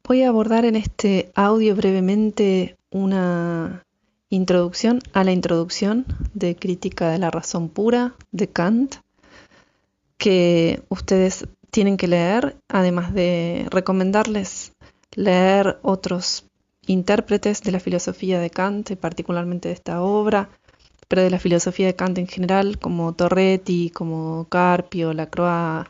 Voy a abordar en este audio brevemente una introducción a la introducción de Crítica de la Razón Pura de Kant, que ustedes tienen que leer, además de recomendarles leer otros intérpretes de la filosofía de Kant, particularmente de esta obra, pero de la filosofía de Kant en general, como Torretti, como Carpio, Lacroix,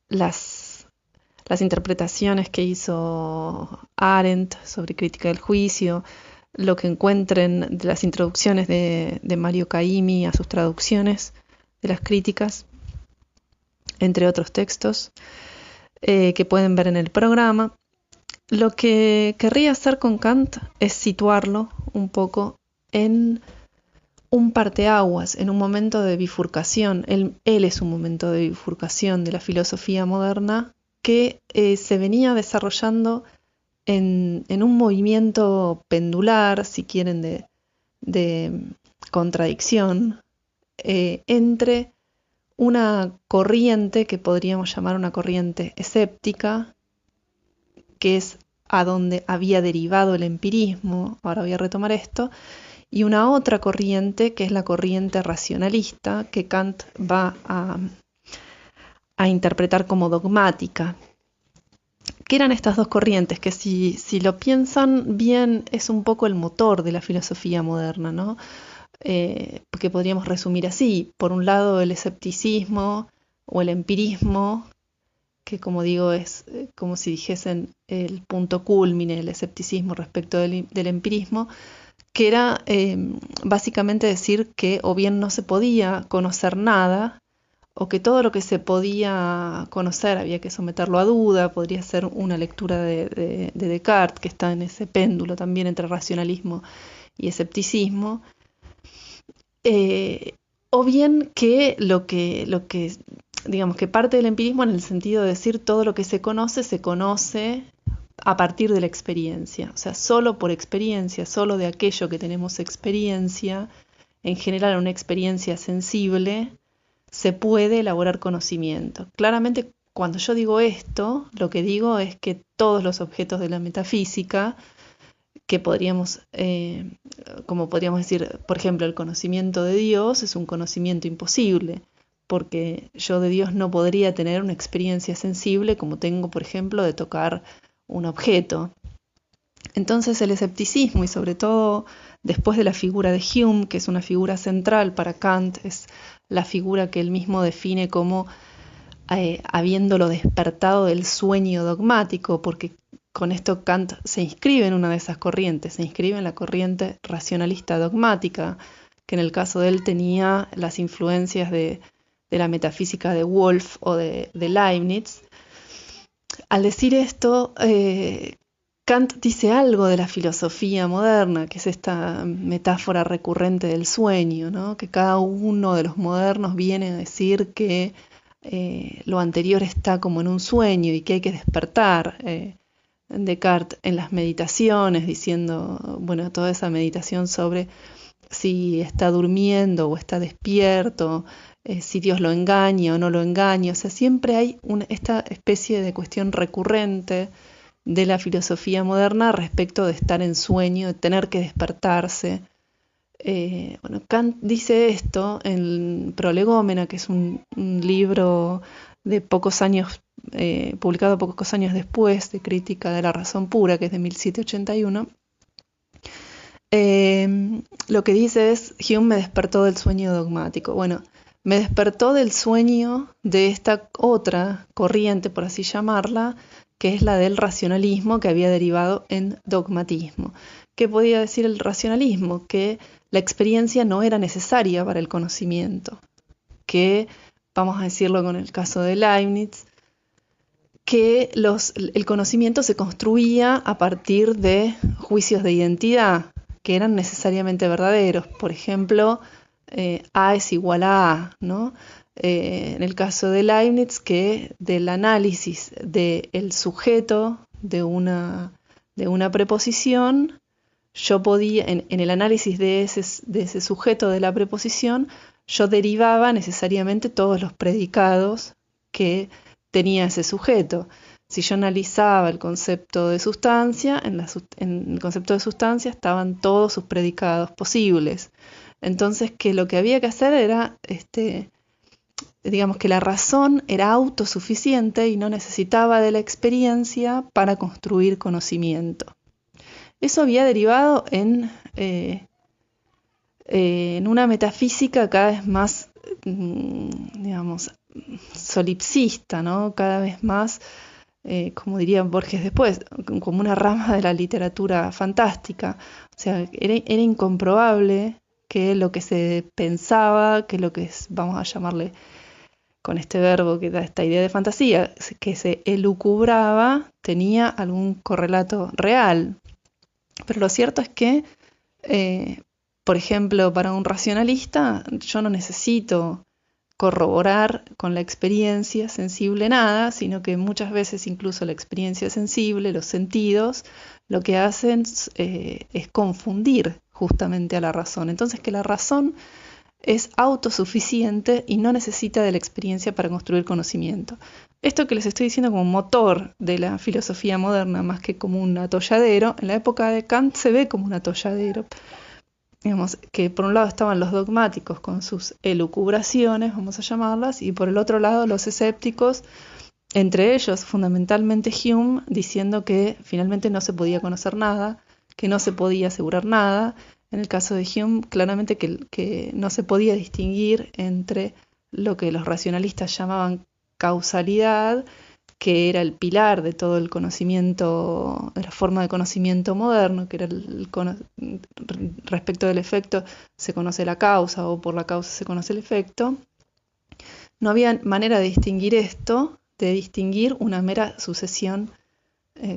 las interpretaciones que hizo Arendt sobre crítica del juicio, lo que encuentren de las introducciones de Mario Caimi a sus traducciones de las críticas, entre otros textos que pueden ver en el programa. Lo que querría hacer con Kant es situarlo un poco en un parteaguas, en un momento de bifurcación. Él es un momento de bifurcación de la filosofía moderna que se venía desarrollando en un movimiento pendular, si quieren, de contradicción entre una corriente que podríamos llamar una corriente escéptica, que es a donde había derivado el empirismo, ahora voy a retomar esto, y una otra corriente que es la corriente racionalista, que Kant va a interpretar como dogmática. ¿Qué eran estas dos corrientes? Que si lo piensan bien es un poco el motor de la filosofía moderna, ¿no? Que podríamos resumir así. Por un lado el escepticismo o el empirismo, que como digo es como si dijesen el punto culmine del escepticismo respecto del empirismo, que era básicamente decir que o bien no se podía conocer nada, o que todo lo que se podía conocer había que someterlo a duda. Podría ser una lectura de Descartes, que está en ese péndulo también entre racionalismo y escepticismo, eh, o bien que digamos que parte del empirismo en el sentido de decir todo lo que se conoce a partir de la experiencia, o sea, solo por experiencia, solo de aquello que tenemos experiencia, en general una experiencia sensible, se puede elaborar conocimiento. Claramente, cuando yo digo esto, lo que digo es que todos los objetos de la metafísica, que podríamos, como podríamos decir, por ejemplo, el conocimiento de Dios es un conocimiento imposible, porque yo de Dios no podría tener una experiencia sensible como tengo, por ejemplo, de tocar un objeto. Entonces el escepticismo, y sobre todo después de la figura de Hume, que es una figura central para Kant, es la figura que él mismo define como habiéndolo despertado del sueño dogmático, porque con esto Kant se inscribe en una de esas corrientes, se inscribe en la corriente racionalista dogmática, que en el caso de él tenía las influencias de la metafísica de Wolff o de Leibniz. Al decir esto, Kant dice algo de la filosofía moderna, que es esta metáfora recurrente del sueño, ¿no? Que cada uno de los modernos viene a decir que lo anterior está como en un sueño y que hay que despertar. Descartes en las meditaciones, diciendo, bueno, toda esa meditación sobre si está durmiendo o está despierto, si Dios lo engaña o no lo engaña. O sea, siempre hay esta especie de cuestión recurrente de la filosofía moderna respecto de estar en sueño, de tener que despertarse. Bueno, Kant dice esto en Prolegómena, que es un libro de pocos años, publicado pocos años después, de Crítica de la Razón Pura, que es de 1781. Lo que dice es: Hume me despertó del sueño dogmático. Bueno, me despertó del sueño de esta otra corriente, por así llamarla, que es la del racionalismo, que había derivado en dogmatismo. ¿Qué podía decir el racionalismo? Que la experiencia no era necesaria para el conocimiento, que, vamos a decirlo con el caso de Leibniz, que el conocimiento se construía a partir de juicios de identidad que eran necesariamente verdaderos. Por ejemplo, A es igual a A, ¿no? En el caso de Leibniz, que del análisis del sujeto de una preposición, yo podía, en el análisis de ese sujeto de la preposición, yo derivaba necesariamente todos los predicados que tenía ese sujeto. Si yo analizaba el concepto de sustancia, en el concepto de sustancia estaban todos sus predicados posibles. Entonces, que lo que había que hacer era, digamos que la razón era autosuficiente y no necesitaba de la experiencia para construir conocimiento. Eso había derivado en una metafísica cada vez más, digamos, solipsista, ¿no? Cada vez más, como diría Borges después, como una rama de la literatura fantástica. O sea, era incomprobable que lo que se pensaba, que lo que vamos a llamarle con este verbo que da esta idea de fantasía, que se elucubraba, tenía algún correlato real. Pero lo cierto es que, por ejemplo, para un racionalista, yo no necesito corroborar con la experiencia sensible nada, sino que muchas veces incluso la experiencia sensible, los sentidos, lo que hacen es confundir justamente a la razón. Entonces que la razón es autosuficiente y no necesita de la experiencia para construir conocimiento. Esto que les estoy diciendo como motor de la filosofía moderna, más que como un atolladero, en la época de Kant se ve como un atolladero. Digamos que por un lado estaban los dogmáticos con sus elucubraciones, vamos a llamarlas, y por el otro lado los escépticos, entre ellos fundamentalmente Hume, diciendo que finalmente no se podía conocer nada, que no se podía asegurar nada. En el caso de Hume, claramente que no se podía distinguir entre lo que los racionalistas llamaban causalidad, que era el pilar de todo el conocimiento, de la forma de conocimiento moderno, que era respecto del efecto se conoce la causa o por la causa se conoce el efecto. No había manera de distinguir esto, de distinguir una mera sucesión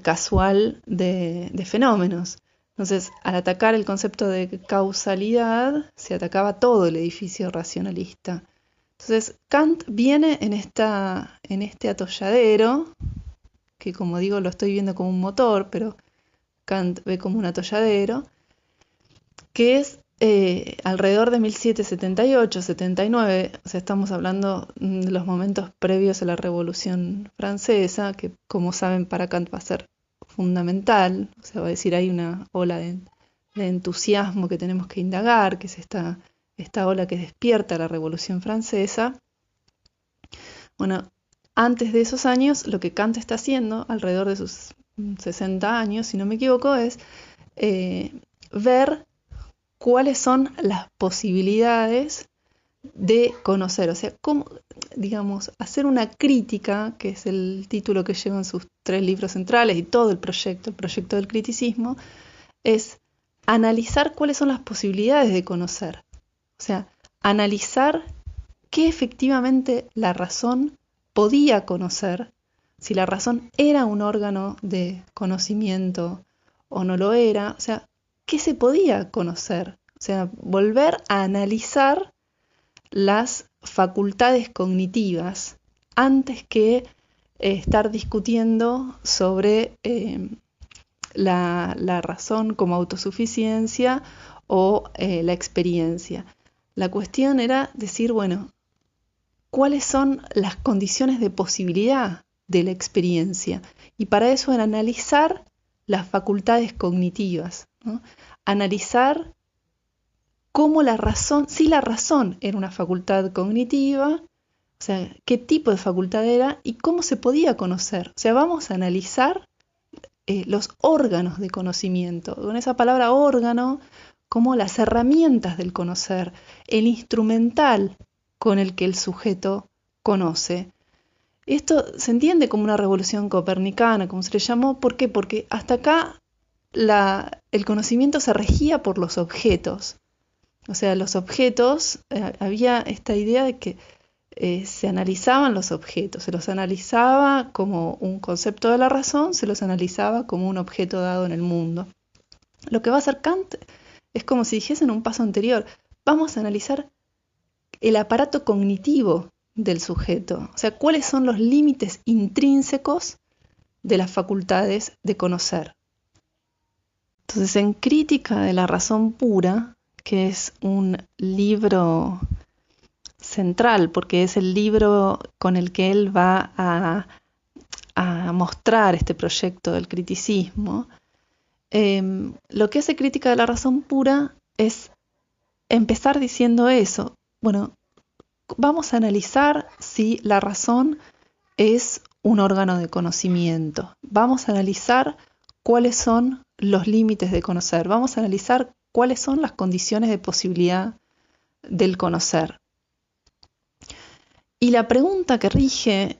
casual de fenómenos. Entonces, al atacar el concepto de causalidad, se atacaba todo el edificio racionalista. Entonces, Kant viene en este atolladero, que como digo lo estoy viendo como un motor, pero Kant ve como un atolladero, que es alrededor de 1778, 79, o sea, estamos hablando de los momentos previos a la Revolución Francesa, que como saben para Kant va a ser fundamental, o sea, va a decir hay una ola de entusiasmo que tenemos que indagar, que es esta ola que despierta la Revolución Francesa. Bueno, antes de esos años, lo que Kant está haciendo, alrededor de sus 60 años, si no me equivoco, es ver cuáles son las posibilidades de conocer, o sea, cómo, digamos, hacer una crítica, que es el título que llevan sus 3 libros centrales y todo el proyecto del criticismo, es analizar cuáles son las posibilidades de conocer. O sea, analizar qué efectivamente la razón podía conocer, si la razón era un órgano de conocimiento o no lo era, o sea, qué se podía conocer. O sea, volver a analizar las facultades cognitivas antes que estar discutiendo sobre la razón como autosuficiencia o la experiencia. La cuestión era decir, bueno, ¿cuáles son las condiciones de posibilidad de la experiencia? Y para eso era analizar las facultades cognitivas, ¿no? Analizar cómo la razón, si la razón era una facultad cognitiva, o sea, qué tipo de facultad era y cómo se podía conocer. O sea, vamos a analizar los órganos de conocimiento. Con esa palabra órgano, como las herramientas del conocer, el instrumental con el que el sujeto conoce. Esto se entiende como una revolución copernicana, como se le llamó. ¿Por qué? Porque hasta acá el conocimiento se regía por los objetos. O sea, los objetos, había esta idea de que se analizaban los objetos, se los analizaba como un concepto de la razón, se los analizaba como un objeto dado en el mundo. Lo que va a hacer Kant es como si dijesen un paso anterior, vamos a analizar el aparato cognitivo del sujeto, o sea, cuáles son los límites intrínsecos de las facultades de conocer. Entonces, en Crítica de la razón pura, que es un libro central, porque es el libro con el que él va a mostrar este proyecto del criticismo, lo que hace Crítica de la Razón Pura es empezar diciendo eso. Bueno, vamos a analizar si la razón es un órgano de conocimiento. Vamos a analizar cuáles son los límites de conocer. Vamos a analizar cuáles son las condiciones de posibilidad del conocer. Y la pregunta que rige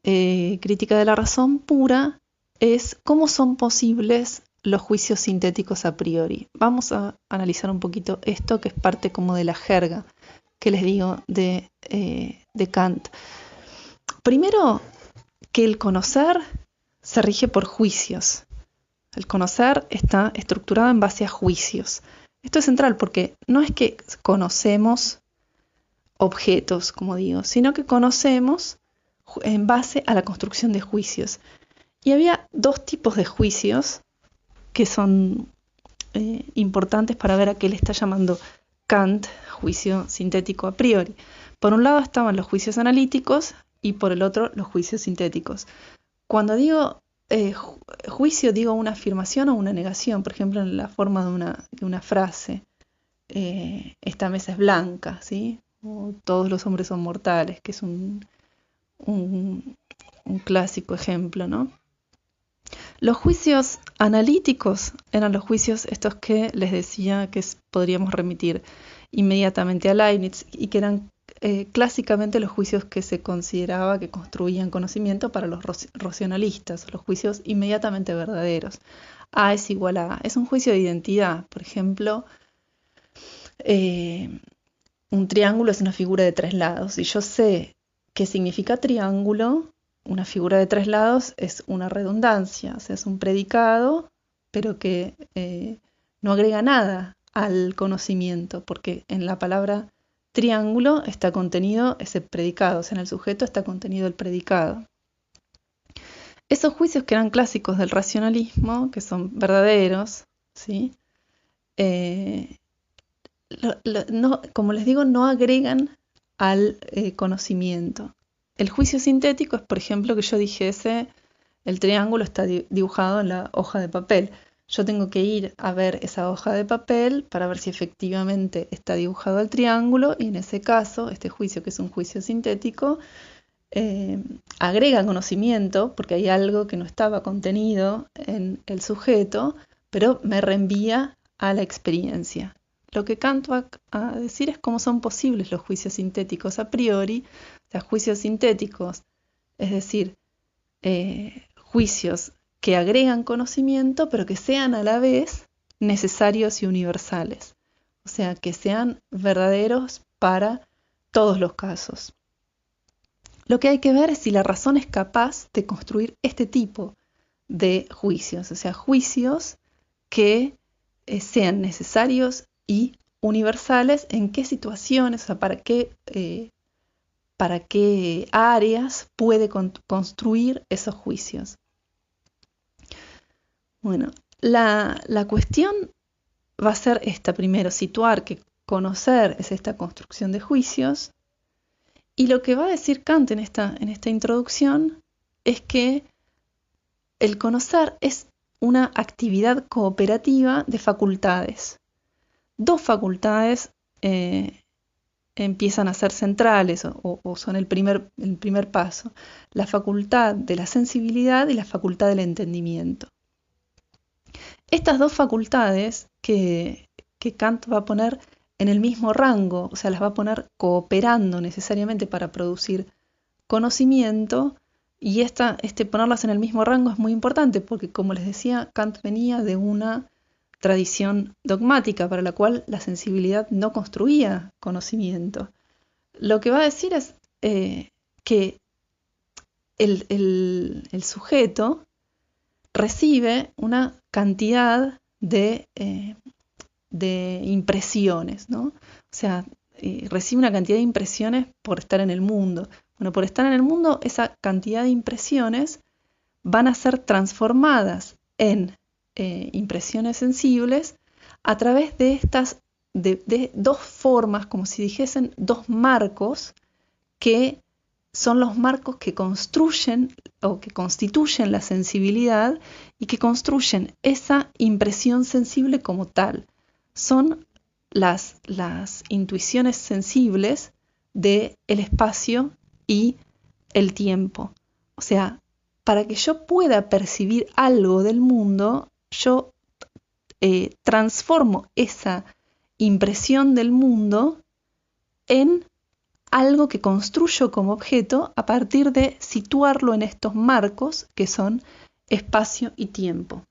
Crítica de la Razón Pura es ¿cómo son posibles los juicios sintéticos a priori? Vamos a analizar un poquito esto, que es parte como de la jerga que les digo de Kant. Primero, que el conocer se rige por juicios. El conocer está estructurado en base a juicios. Esto es central porque no es que conocemos objetos, como digo, sino que conocemos en base a la construcción de juicios. Y había dos tipos de juicios que son importantes para ver a qué le está llamando Kant juicio sintético a priori. Por un lado estaban los juicios analíticos y por el otro los juicios sintéticos. Cuando digo juicio, digo una afirmación o una negación, por ejemplo, en la forma de una frase. Esta mesa es blanca, ¿sí? O todos los hombres son mortales, que es un clásico ejemplo, ¿no? Los juicios analíticos eran los juicios estos que les decía que podríamos remitir inmediatamente a Leibniz y que eran clásicamente los juicios que se consideraba que construían conocimiento para los racionalistas, los juicios inmediatamente verdaderos. A es igual a A. Es un juicio de identidad. Por ejemplo, un triángulo es una figura de tres lados. Y yo sé qué significa triángulo. Una figura de tres lados es una redundancia, o sea, es un predicado, pero que no agrega nada al conocimiento, porque en la palabra triángulo está contenido ese predicado, o sea, en el sujeto está contenido el predicado. Esos juicios que eran clásicos del racionalismo, que son verdaderos, ¿sí? Como les digo, no agregan al conocimiento. El juicio sintético es, por ejemplo, que yo dijese, el triángulo está dibujado en la hoja de papel. Yo tengo que ir a ver esa hoja de papel para ver si efectivamente está dibujado el triángulo y en ese caso, este juicio, que es un juicio sintético, agrega conocimiento porque hay algo que no estaba contenido en el sujeto, pero me reenvía a la experiencia. Lo que Kant va a decir es cómo son posibles los juicios sintéticos a priori, o sea, juicios sintéticos, es decir, juicios que agregan conocimiento, pero que sean a la vez necesarios y universales, o sea, que sean verdaderos para todos los casos. Lo que hay que ver es si la razón es capaz de construir este tipo de juicios, o sea, juicios que sean necesarios y universales, en qué situaciones, o sea, para qué áreas puede construir esos juicios. Bueno, la cuestión va a ser esta primero, situar que conocer es esta construcción de juicios, y lo que va a decir Kant en esta introducción es que el conocer es una actividad cooperativa de facultades. Dos facultades empiezan a ser centrales o son el primer paso. La facultad de la sensibilidad y la facultad del entendimiento. Estas dos facultades que Kant va a poner en el mismo rango, o sea, las va a poner cooperando necesariamente para producir conocimiento, y ponerlas en el mismo rango es muy importante porque, como les decía, Kant venía de una tradición dogmática para la cual la sensibilidad no construía conocimiento. Lo que va a decir es que el sujeto recibe una cantidad de impresiones, ¿no? O sea, recibe una cantidad de impresiones por estar en el mundo. Bueno, por estar en el mundo, esa cantidad de impresiones van a ser transformadas en impresiones sensibles a través de de dos formas, como si dijesen dos marcos que son los marcos que construyen o que constituyen la sensibilidad y que construyen esa impresión sensible como tal. Son las intuiciones sensibles del espacio y el tiempo. O sea, para que yo pueda percibir algo del mundo, yo transformo esa impresión del mundo en algo que construyo como objeto a partir de situarlo en estos marcos que son espacio y tiempo.